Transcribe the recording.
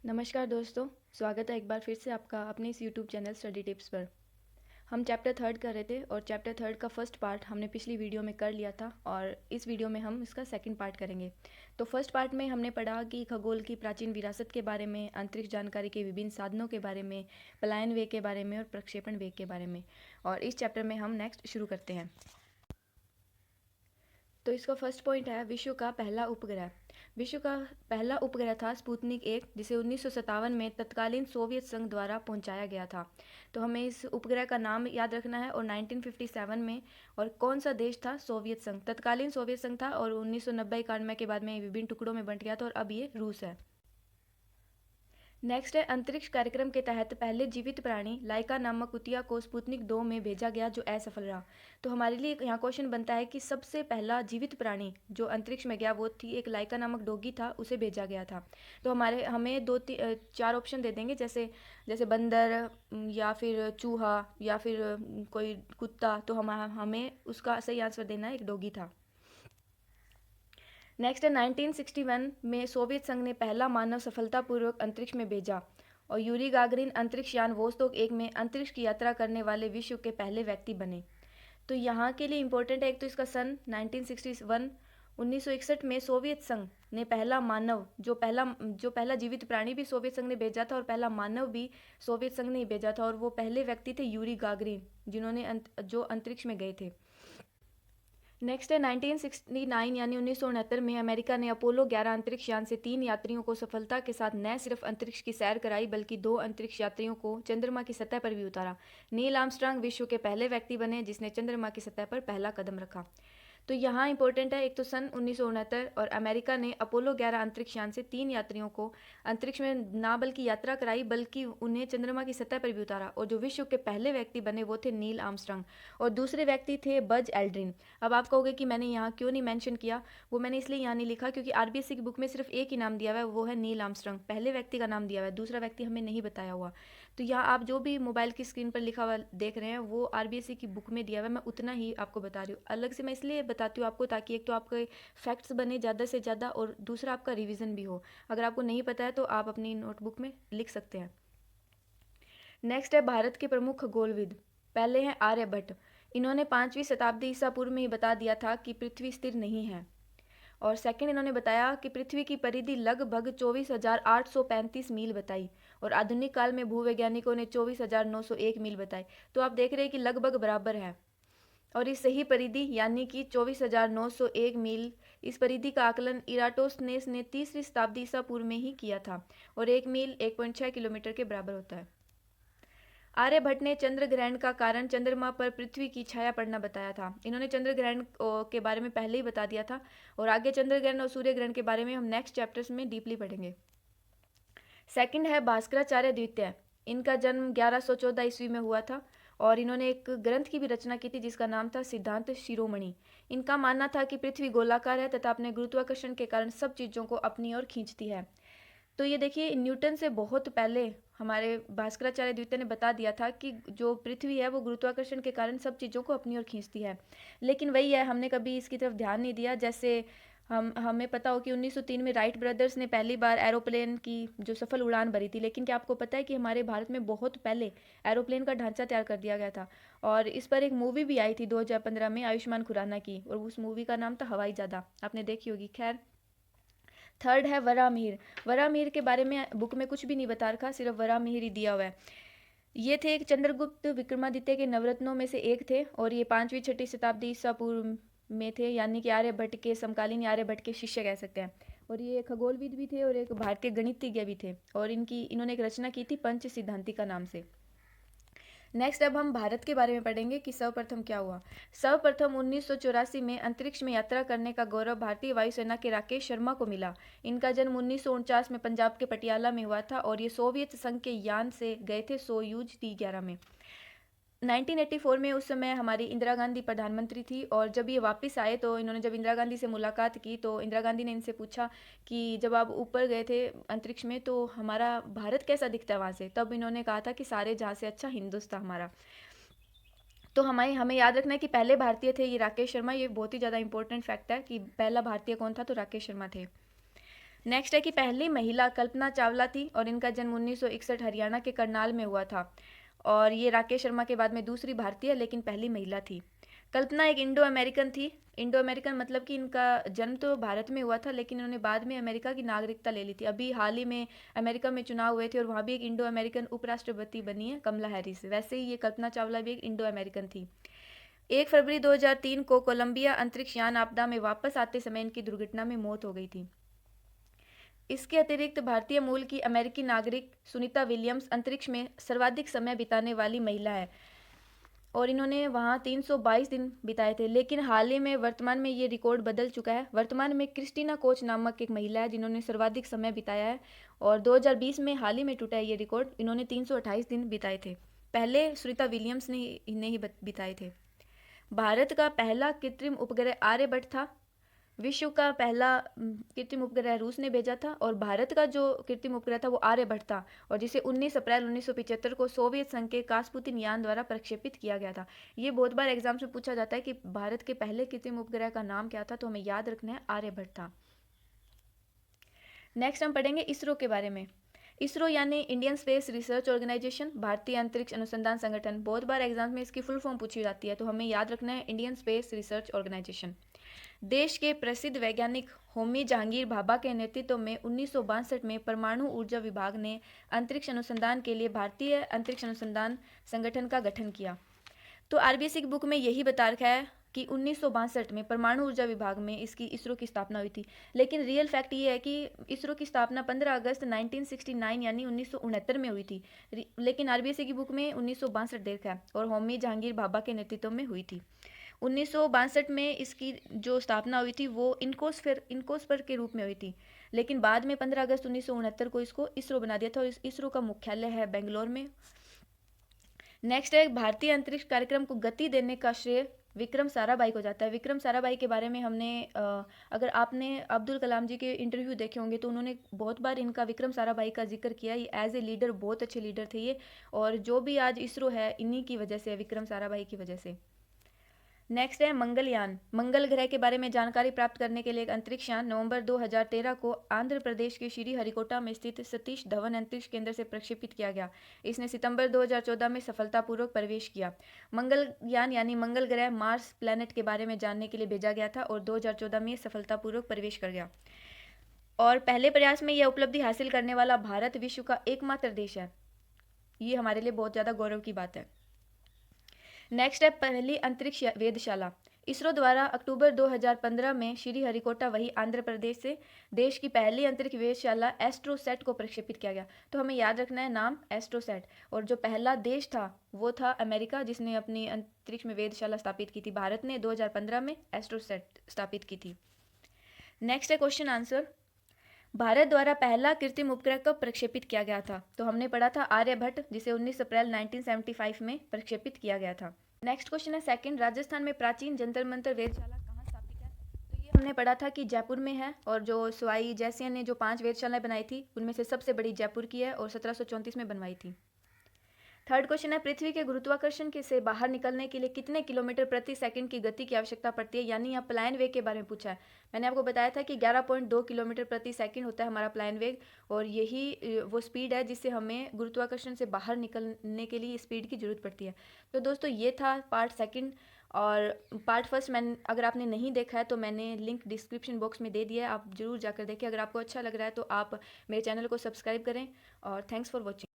नमस्कार दोस्तों, स्वागत है एक बार फिर से आपका अपने इस यूट्यूब चैनल स्टडी टिप्स पर। हम चैप्टर थर्ड कर रहे थे और चैप्टर थर्ड का फर्स्ट पार्ट हमने पिछली वीडियो में कर लिया था और इस वीडियो में हम इसका सेकंड पार्ट करेंगे। तो फर्स्ट पार्ट में हमने पढ़ा कि खगोल की प्राचीन विरासत के बारे में, अंतरिक्ष जानकारी के विभिन्न साधनों के बारे में, पलायन वेग के बारे में और प्रक्षेपण वेग के बारे में। और इस चैप्टर में हम नेक्स्ट शुरू करते हैं। तो इसका फर्स्ट पॉइंट है विश्व का पहला उपग्रह। विश्व का पहला उपग्रह था स्पुतनिक 1, जिसे 1957 में तत्कालीन सोवियत संघ द्वारा पहुंचाया गया था। तो हमें इस उपग्रह का नाम याद रखना है और 1957 में, और कौन सा देश था? सोवियत संघ, तत्कालीन सोवियत संघ था और 1990-91 के बाद में विभिन्न टुकड़ों में बंट गया था और अब ये रूस है। नेक्स्ट है अंतरिक्ष कार्यक्रम के तहत पहले जीवित प्राणी लाइका नामक कुतिया को स्पुतनिक 2 में भेजा गया, जो असफल रहा। तो हमारे लिए यहाँ क्वेश्चन बनता है कि सबसे पहला जीवित प्राणी जो अंतरिक्ष में गया वो थी एक लाइका नामक डॉगी था, उसे भेजा गया था। तो हमें चार ऑप्शन दे देंगे, जैसे जैसे बंदर, या फिर चूहा, या फिर कोई कुत्ता। तो हमें उसका सही आंसर देना है, एक डॉगी था। नेक्स्ट है 1961 में सोवियत संघ ने पहला मानव सफलतापूर्वक अंतरिक्ष में भेजा और यूरी गागरिन अंतरिक्ष यान वोस्तोक 1 में अंतरिक्ष की यात्रा करने वाले विश्व के पहले व्यक्ति बने। तो यहाँ के लिए इंपॉर्टेंट है एक तो इसका सन 1961, 1961 में सोवियत संघ ने पहला मानव, जो पहला जीवित प्राणी भी सोवियत संघ ने भेजा था और पहला मानव भी सोवियत संघ ने ही भेजा था, और वो पहले व्यक्ति थे यूरी गागरिन, जिन्होंने जो अंतरिक्ष में गए थे। नेक्स्ट है 1969 यानी 1969 में अमेरिका ने अपोलो 11 अंतरिक्ष यान से 3 यात्रियों को सफलता के साथ न सिर्फ अंतरिक्ष की सैर कराई, बल्कि 2 अंतरिक्ष यात्रियों को चंद्रमा की सतह पर भी उतारा। नील आर्मस्ट्रांग विश्व के पहले व्यक्ति बने जिसने चंद्रमा की सतह पर पहला कदम रखा। तो यहाँ इंपॉर्टेंट है एक तो सन 1969, और अमेरिका ने अपोलो 11 अंतरिक्ष यान से 3 यात्रियों को अंतरिक्ष में ना बल्कि यात्रा कराई, बल्कि उन्हें चंद्रमा की सतह पर भी उतारा, और जो विश्व के पहले व्यक्ति बने वो थे नील आर्मस्ट्रांग, और दूसरे व्यक्ति थे बज एल्ड्रिन। अब आप कहोगे कि मैंने यहाँ क्यों नहीं मेंशन किया? वो मैंने इसलिए यहाँ नहीं लिखा क्योंकि आरबीएससी की बुक में सिर्फ एक ही नाम दिया हुआ है, वो है नील आर्मस्ट्रांग, पहले व्यक्ति का नाम दिया हुआ है, दूसरा व्यक्ति हमें नहीं बताया हुआ। तो यहाँ आप जो भी मोबाइल की स्क्रीन पर लिखा हुआ देख रहे हैं वो आरबीएससी की बुक में दिया हुआ है, मैं उतना ही आपको बता रही हूँ। अलग से मैं इसलिए बताती हूँ आपको ताकि एक तो आपके फैक्ट्स बने ज़्यादा से ज़्यादा, और दूसरा आपका रिवीजन भी हो। अगर आपको नहीं पता है तो आप अपनी नोटबुक में लिख सकते हैं। नेक्स्ट है भारत के प्रमुख खगोलविद। पहले हैं आर्यभट्ट। इन्होंने 5वीं शताब्दी ईसा पूर्व में ही बता दिया था कि पृथ्वी स्थिर नहीं है। और सेकंड, इन्होंने बताया कि पृथ्वी की परिधि लगभग 24,835 मील बताई, और आधुनिक काल में भूवैज्ञानिकों ने 24,901 मील बताई। तो आप देख रहे हैं कि लगभग बराबर है। और इस सही परिधि यानी कि 24,901 मील, इस परिधि का आकलन इराटोस्थेनेस ने 3वीं शताब्दी ईसा पूर्व में ही किया था, और 1 मील 1.6 किलोमीटर के बराबर होता है। आर्यभट्ट ने चंद्र ग्रहण का कारण चंद्रमा पर पृथ्वी की छाया पड़ना बताया था। इन्होंने चंद्र ग्रहण के बारे में पहले ही बता दिया था, और आगे चंद्र ग्रहण और सूर्य ग्रहण के बारे में हम नेक्स्ट चैप्टर्स में डीपली पढ़ेंगे। सेकंड है भास्कराचार्य द्वितीय। इनका जन्म 1114 ईस्वी में हुआ था, और इन्होंने एक ग्रंथ की भी रचना की थी जिसका नाम था सिद्धांत शिरोमणि। इनका मानना था कि पृथ्वी गोलाकार है तथा अपने गुरुत्वाकर्षण के कारण सब चीज़ों को अपनी ओर खींचती है। तो ये देखिए, न्यूटन से बहुत पहले हमारे भास्कराचार्य द्वितीय ने बता दिया था कि जो पृथ्वी है वो गुरुत्वाकर्षण के कारण सब चीज़ों को अपनी ओर खींचती है। लेकिन वही है, हमने कभी इसकी तरफ ध्यान नहीं दिया। जैसे हमें पता हो कि 1903 में राइट ब्रदर्स ने पहली बार एरोप्लेन की जो सफल उड़ान भरी थी, लेकिन क्या आपको पता है कि हमारे भारत में बहुत पहले एरोप्लेन का ढांचा तैयार कर दिया गया था, और इस पर एक मूवी भी आई थी 2015 में आयुष्मान खुराना की, और उस मूवी का नाम था हवाई ज़ादा, आपने देखी होगी। खैर, थर्ड है वराहमिहिर। वराहमिहिर के बारे में बुक में कुछ भी नहीं बता रखा, सिर्फ वराहमिहिर ही दिया हुआ है। ये थे एक चंद्रगुप्त विक्रमादित्य के नवरत्नों में से एक थे, और ये 5वीं 6वीं शताब्दी ईसा पूर्व में थे, यानी कि आर्यभट्ट के समकालीन, आर्यभट्ट के शिष्य कह सकते हैं। और ये खगोलविद भी थे और एक भारतीय गणितज्ञ भी थे, और इन्होंने एक रचना की थी पंच सिद्धांतिका नाम से। नेक्स्ट, अब हम भारत के बारे में पढ़ेंगे कि सर्वप्रथम क्या हुआ। सर्वप्रथम 1984 में अंतरिक्ष में यात्रा करने का गौरव भारतीय वायुसेना के राकेश शर्मा को मिला। इनका जन्म 1949 में पंजाब के पटियाला में हुआ था, और ये सोवियत संघ के यान से गए थे सोयूज T11 में। 1984 में उस समय हमारी इंदिरा गांधी प्रधानमंत्री थी, और जब ये वापस आए तो इन्होंने जब इंदिरा गांधी से मुलाकात की तो इंदिरा गांधी ने इनसे पूछा कि जब आप ऊपर गए थे अंतरिक्ष में तो हमारा भारत कैसा दिखता है वहाँ से। तब इन्होंने कहा था कि सारे जहाँ से अच्छा हिंदुस्तान हमारा। तो हमें हमें याद रखना है कि पहले भारतीय थे ये राकेश शर्मा। ये बहुत ही ज़्यादा इंपॉर्टेंट फैक्ट है कि पहला भारतीय कौन था, तो राकेश शर्मा थे। नेक्स्ट है कि पहली महिला कल्पना चावला थी और इनका जन्म 1961 हरियाणा के करनाल में हुआ था। और ये राकेश शर्मा के बाद में दूसरी भारतीय लेकिन पहली महिला थी। कल्पना एक इंडो अमेरिकन थी। इंडो अमेरिकन मतलब कि इनका जन्म तो भारत में हुआ था लेकिन इन्होंने बाद में अमेरिका की नागरिकता ले ली थी। अभी हाल ही में अमेरिका में चुनाव हुए थे और वहाँ भी एक इंडो अमेरिकन उपराष्ट्रपति बनी है, कमला हैरिस। वैसे ही ये कल्पना चावला भी एक इंडो अमेरिकन थी। 1 फरवरी 2003 को कोलंबिया अंतरिक्ष यान आपदा में वापस आते समय इनकी दुर्घटना में मौत हो गई थी। इसके अतिरिक्त भारतीय मूल की अमेरिकी नागरिक सुनीता विलियम्स अंतरिक्ष में सर्वाधिक समय बिताने वाली महिला है और इन्होंने वहाँ 322 दिन बिताए थे। लेकिन हाल ही में वर्तमान में ये रिकॉर्ड बदल चुका है। वर्तमान में क्रिस्टीना कोच नामक एक महिला है जिन्होंने सर्वाधिक समय बिताया है और 2020 में हाल ही में टूटा है ये रिकॉर्ड। इन्होंने 328 दिन बिताए थे। पहले सुनीता विलियम्स ने इन्हें ही बिताए थे। भारत का पहला कृत्रिम उपग्रह आर्यभट्ट था। विश्व का पहला कृत्रिम उपग्रह रूस ने भेजा था और भारत का जो कृत्रिम उपग्रह था वो आर्यभट्ट था और जिसे 19 अप्रैल 1975 को सोवियत संघ के कास्पुतिन यान द्वारा प्रक्षेपित किया गया था। ये बहुत बार एग्जाम में पूछा जाता है कि भारत के पहले कृत्रिम उपग्रह का नाम क्या था, तो हमें याद रखना है आर्यभट्ट था। नेक्स्ट हम पढ़ेंगे इसरो के बारे में। इसरो यानी इंडियन स्पेस रिसर्च ऑर्गेनाइजेशन, भारतीय अंतरिक्ष अनुसंधान संगठन। बहुत बार एग्जाम में इसकी फुल फॉर्म पूछी जाती है, तो हमें याद रखना है इंडियन स्पेस रिसर्च ऑर्गेनाइजेशन। देश के प्रसिद्ध वैज्ञानिक होमी जहांगीर भाभा के नेतृत्व में 1962 में परमाणु ऊर्जा विभाग ने अंतरिक्ष अनुसंधान के लिए भारतीय अंतरिक्ष अनुसंधान संगठन का गठन किया। तो आरबीएससी की बुक में यही बता रखा है कि 1962 में परमाणु ऊर्जा विभाग में इसरो की स्थापना हुई थी। लेकिन रियल फैक्ट ये है कि इसरो की स्थापना 15 अगस्त 1969 यानी 1969 में हुई थी। लेकिन आरबीएससी की बुक में 1962 देखा है और होमी जहांगीर भाभा के नेतृत्व में हुई थी। 1962 में इसकी जो स्थापना हुई थी वो इनकोस्फेयर के रूप में हुई थी। लेकिन बाद में 15 अगस्त 1969 को इसको इसरो बना दिया था और इसरो का मुख्यालय है बेंगलोर में। नेक्स्ट है, भारतीय अंतरिक्ष कार्यक्रम को गति देने का श्रेय विक्रम साराभाई को जाता है। विक्रम साराभाई के बारे में हमने अगर आपने अब्दुल कलाम जी के इंटरव्यू देखे होंगे तो उन्होंने बहुत बार इनका विक्रम साराभाई का जिक्र किया। ये एज ए लीडर बहुत अच्छे लीडर थे ये, और जो भी आज इसरो है इन्हीं की वजह से, विक्रम साराभाई की वजह से। नेक्स्ट है मंगलयान। मंगल ग्रह के बारे में जानकारी प्राप्त करने के लिए एक अंतरिक्ष यान नवंबर 2013 को आंध्र प्रदेश के श्रीहरिकोटा में स्थित सतीश धवन अंतरिक्ष केंद्र से प्रक्षेपित किया गया। इसने सितंबर 2014 में सफलतापूर्वक प्रवेश किया। मंगलयान यानी मंगल ग्रह मार्स प्लैनेट के बारे में जानने के लिए भेजा गया था और 2014 में सफलतापूर्वक प्रवेश कर गया। और पहले प्रयास में यह उपलब्धि हासिल करने वाला भारत विश्व का एकमात्र देश है। ये हमारे लिए बहुत ज़्यादा गौरव की बात है। नेक्स्ट है पहली अंतरिक्ष वेधशाला। इसरो द्वारा अक्टूबर 2015 में श्रीहरिकोटा वही आंध्र प्रदेश से देश की पहली अंतरिक्ष वेधशाला एस्ट्रोसैट को प्रक्षेपित किया गया। तो हमें याद रखना है नाम एस्ट्रोसैट। और जो पहला देश था वो था अमेरिका, जिसने अपनी अंतरिक्ष में वेधशाला स्थापित की थी। भारत ने 2015 में एस्ट्रोसैट स्थापित की थी। नेक्स्ट है क्वेश्चन आंसर। भारत द्वारा पहला कृत्रिम उपग्रह कब प्रक्षेपित किया गया था? तो हमने पढ़ा था आर्यभट्ट, जिसे 19 अप्रैल 1975 में प्रक्षेपित किया गया था। नेक्स्ट क्वेश्चन है सेकंड, राजस्थान में प्राचीन जंतर मंतर वेधशाला कहाँ स्थापित है? तो ये हमने पढ़ा था कि जयपुर में है, और जो सवाई जयसिंह ने जो 5 वेधशालाएं बनाई थी उनमें से सबसे बड़ी जयपुर की है और 1734 में बनवाई थी। थर्ड क्वेश्चन है, पृथ्वी के गुरुत्वाकर्षण के से बाहर निकलने के लिए कितने किलोमीटर प्रति सेकंड की गति की आवश्यकता पड़ती है? यानी यहाँ प्लायन वेग के बारे में पूछा है। मैंने आपको बताया था कि 11.2 किलोमीटर प्रति सेकंड होता है हमारा प्लायन वेग, और यही वो स्पीड है जिससे हमें गुरुत्वाकर्षण से बाहर निकलने के लिए स्पीड की जरूरत पड़ती है। तो दोस्तों ये था पार्ट सेकंड, और पार्ट फर्स्ट मैंने अगर आपने नहीं देखा है तो मैंने लिंक डिस्क्रिप्शन बॉक्स में दे दिया है, आप जरूर जाकर देखें। अगर आपको अच्छा लग रहा है तो आप मेरे चैनल को सब्सक्राइब करें, और थैंक्स फॉर वॉचिंग।